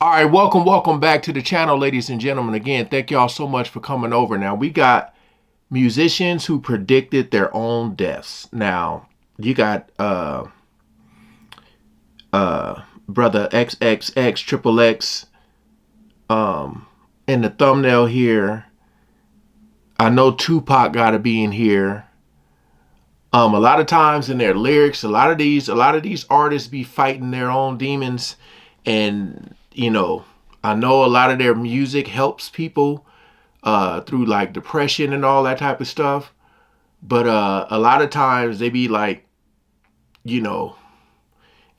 All right, welcome back to the channel, ladies and gentlemen. Again, thank y'all so much for coming over. Now, we got musicians who predicted their own deaths. Now, you got brother XXX Triple X in the thumbnail here. I know Tupac got to be in here. A lot of times in their lyrics, a lot of these artists be fighting their own demons, and I know a lot of their music helps people through like depression and all that type of stuff. But a lot of times they be like, in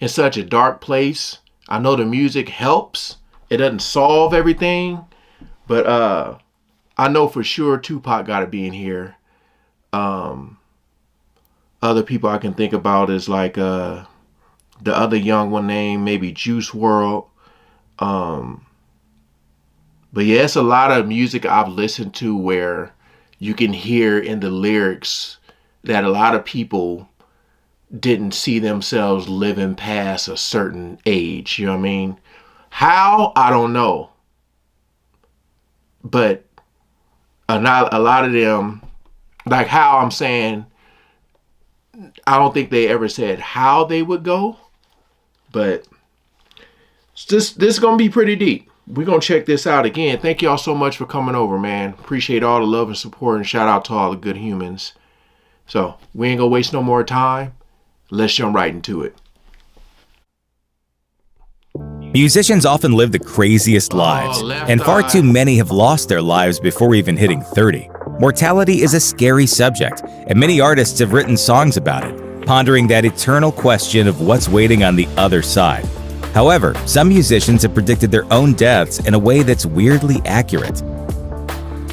such a dark place. I know the music helps. It doesn't solve everything, but I know for sure Tupac got to be in here. Other people I can think about is like the other young one named maybe Juice WRLD. But yeah, it's a lot of music I've listened to where you can hear in the lyrics that a lot of people didn't see themselves living past a certain age. You know what I mean? How? I don't know. But a lot of them, like how I'm saying, I don't think they ever said how they would go. But this is going to be pretty deep. We're going to check this out again. Thank y'all so much for coming over, man. Appreciate all the love and support, and shout out to all the good humans. So we ain't going to waste no more time. Let's jump right into it. Musicians often live the craziest lives, and far too many have lost their lives before even hitting 30. Mortality is a scary subject, and many artists have written songs about it, pondering that eternal question of what's waiting on the other side. However, some musicians have predicted their own deaths in a way that's weirdly accurate.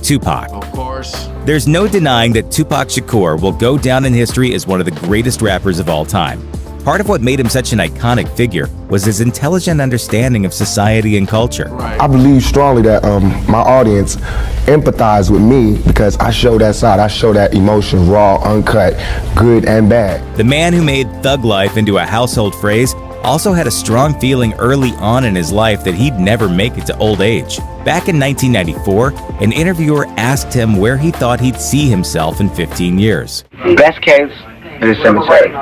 Tupac. Of course. There's no denying that Tupac Shakur will go down in history as one of the greatest rappers of all time. Part of what made him such an iconic figure was his intelligent understanding of society and culture. Right. I believe strongly that my audience empathize with me because I show that side. I show that emotion, raw, uncut, good and bad. The man who made thug life into a household phrase also had a strong feeling early on in his life that he'd never make it to old age. Back in 1994, an interviewer asked him where he thought he'd see himself in 15 years. Best case in the cemetery.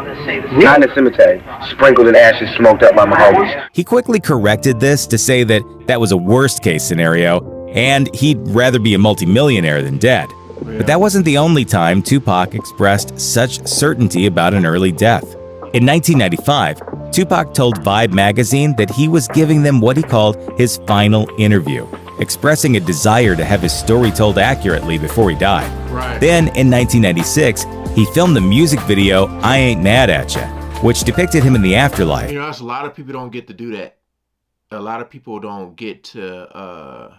Not in the cemetery. Sprinkled in ashes, smoked up by my homies. He quickly corrected this to say that that was a worst-case scenario, and he'd rather be a multimillionaire than dead. But that wasn't the only time Tupac expressed such certainty about an early death. In 1995, Tupac told Vibe magazine that he was giving them what he called his final interview, expressing a desire to have his story told accurately before he died. Right. Then, in 1996, he filmed the music video I Ain't Mad At Ya, which depicted him in the afterlife. That's a lot of people don't get to do that. A lot of people don't get to,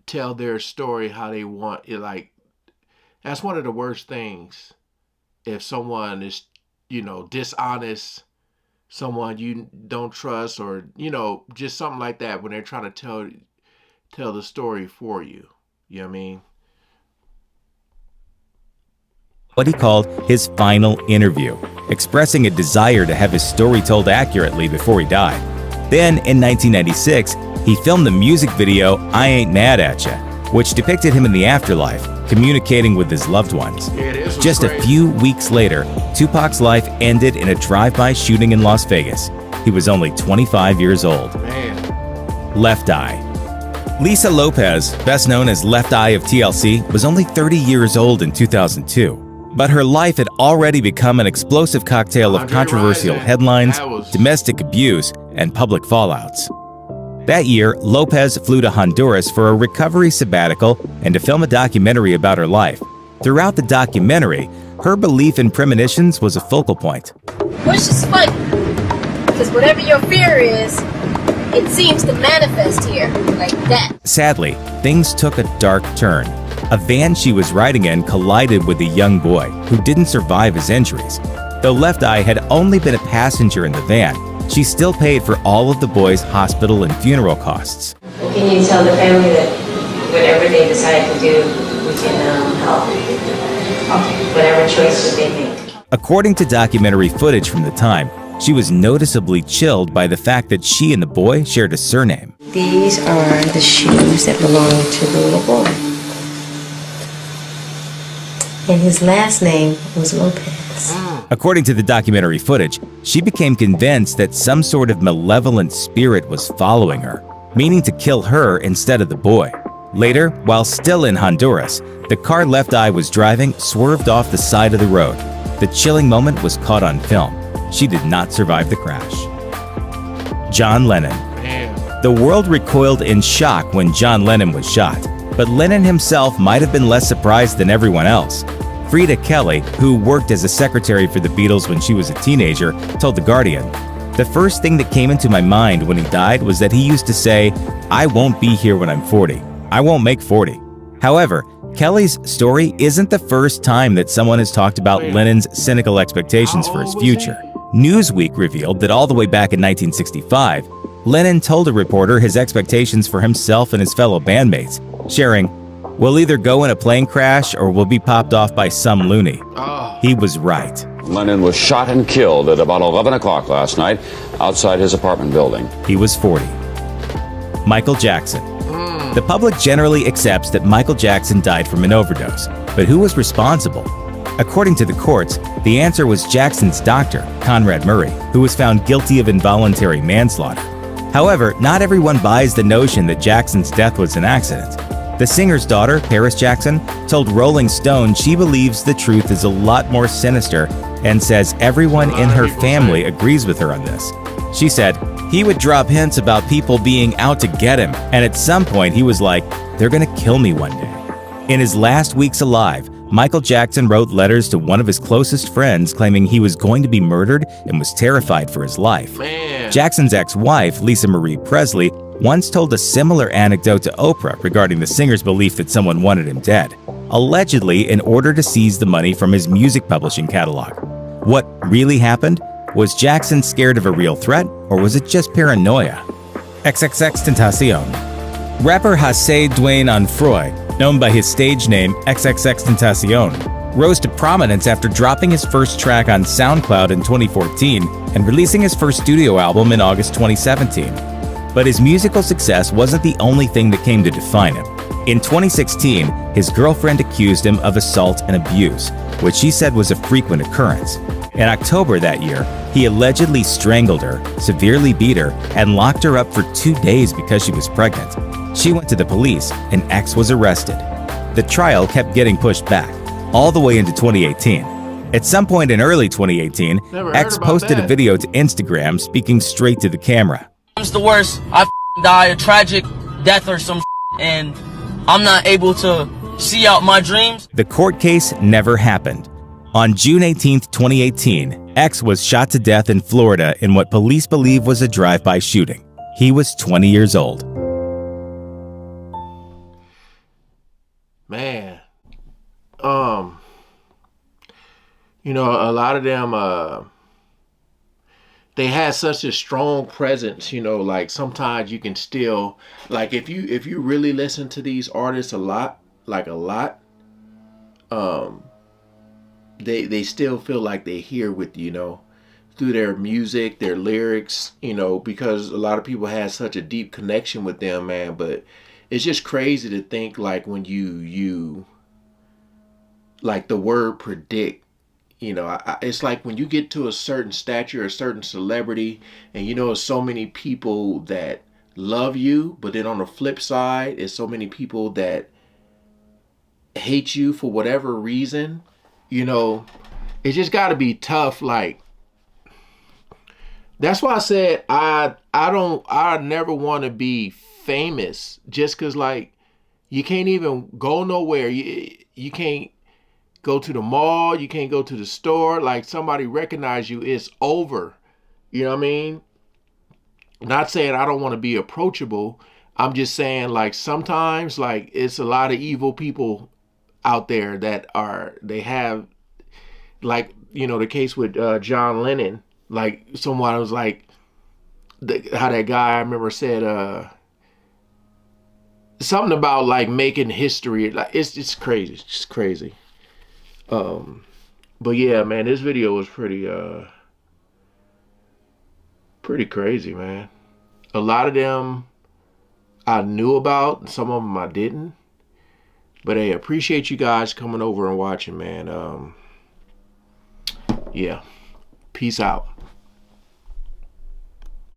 tell their story how they want it. Like, that's one of the worst things. If someone is, dishonest, someone you don't trust, or, just something like that, when they're trying to tell the story for you. You know what I mean? What he called his final interview, expressing a desire to have his story told accurately before he died. Then, in 1996, he filmed the music video I Ain't Mad At Ya, which depicted him in the afterlife, communicating with his loved ones. Just a few weeks later, Tupac's life ended in a drive-by shooting in Las Vegas. He was only 25 years old. Man. Left Eye. Lisa Lopez, best known as Left Eye of TLC, was only 30 years old in 2002. But her life had already become an explosive cocktail of controversial headlines, domestic abuse, and public fallouts. That year, Lopez flew to Honduras for a recovery sabbatical and to film a documentary about her life. Throughout the documentary, her belief in premonitions was a focal point. Which is funny, because whatever your fear is, it seems to manifest here, like that. Sadly, things took a dark turn. A van she was riding in collided with a young boy who didn't survive his injuries. Though Left Eye had only been a passenger in the van, she still paid for all of the boy's hospital and funeral costs. Can you tell the family that whatever they decide to do, we can help? Whatever choices they make. According to documentary footage from the time, she was noticeably chilled by the fact that she and the boy shared a surname. These are the shoes that belong to the little boy. And his last name was Lopez. According to the documentary footage, she became convinced that some sort of malevolent spirit was following her, meaning to kill her instead of the boy. Later, while still in Honduras, the car Left Eye was driving swerved off the side of the road. The chilling moment was caught on film. She did not survive the crash. John Lennon. Damn. The world recoiled in shock when John Lennon was shot, but Lennon himself might have been less surprised than everyone else. Frida Kelly, who worked as a secretary for the Beatles when she was a teenager, told The Guardian, "The first thing that came into my mind when he died was that he used to say, 'I won't be here when I'm 40. I won't make 40.'" However, Kelly's story isn't the first time that someone has talked about Lennon's cynical expectations for his future. Newsweek revealed that all the way back in 1965, Lennon told a reporter his expectations for himself and his fellow bandmates, sharing, "We'll either go in a plane crash or we'll be popped off by some loony." He was right. Lennon was shot and killed at about 11 o'clock last night outside his apartment building. He was 40. Michael Jackson. The public generally accepts that Michael Jackson died from an overdose, but who was responsible? According to the courts, the answer was Jackson's doctor, Conrad Murray, who was found guilty of involuntary manslaughter. However, not everyone buys the notion that Jackson's death was an accident. The singer's daughter, Paris Jackson, told Rolling Stone she believes the truth is a lot more sinister and says everyone in her family agrees with her on this. She said, "He would drop hints about people being out to get him, and at some point he was like, 'They're gonna kill me one day.'" In his last weeks alive, Michael Jackson wrote letters to one of his closest friends claiming he was going to be murdered and was terrified for his life. Man. Jackson's ex-wife, Lisa Marie Presley, once told a similar anecdote to Oprah regarding the singer's belief that someone wanted him dead, allegedly in order to seize the money from his music publishing catalog. What really happened? Was Jackson scared of a real threat, or was it just paranoia? XXXTentacion. Rapper Hasse Dwayne Onfroy, known by his stage name XXXTentacion, rose to prominence after dropping his first track on SoundCloud in 2014 and releasing his first studio album in August 2017. But his musical success wasn't the only thing that came to define him. In 2016, his girlfriend accused him of assault and abuse, which she said was a frequent occurrence. In October that year, he allegedly strangled her, severely beat her, and locked her up for 2 days because she was pregnant. She went to the police, and X was arrested. The trial kept getting pushed back, all the way into 2018. At some point in early 2018, Never heard X about posted a that. video to Instagram speaking straight to the camera. It's the worst. I die a tragic death or some and I'm not able to see out my dreams. The court case never happened. On June 18, 2018, X was shot to death in Florida in what police believe was a drive-by shooting. He was 20 years old. Man. You know, a lot of them, they had such a strong presence, you know, like sometimes you can still, like if you really listen to these artists a lot, they still feel like they're here with you know, through their music, their lyrics, you know, because a lot of people have such a deep connection with them, man. But it's just crazy to think like when you like the word predict, you know, it's like when you get to a certain stature, a certain celebrity, and you know, so many people that love you, but then on the flip side, it's so many people that hate you for whatever reason. You know, it just got to be tough. Like, that's why I said I never want to be famous, just because like you can't even go nowhere. You can't go to the mall, you can't go to the store, like somebody recognize you, it's over. You know what I mean? Not saying I don't want to be approachable. I'm just saying like sometimes like it's a lot of evil people out there that they have, like, you know, the case with John Lennon, like someone was like, how that guy I remember said something about like making history. Like it's crazy. It's just crazy. But yeah, man, this video was pretty Pretty crazy, man. A lot of them I knew about, some of them I didn't. But hey, appreciate you guys coming over and watching, man. Yeah. Peace out.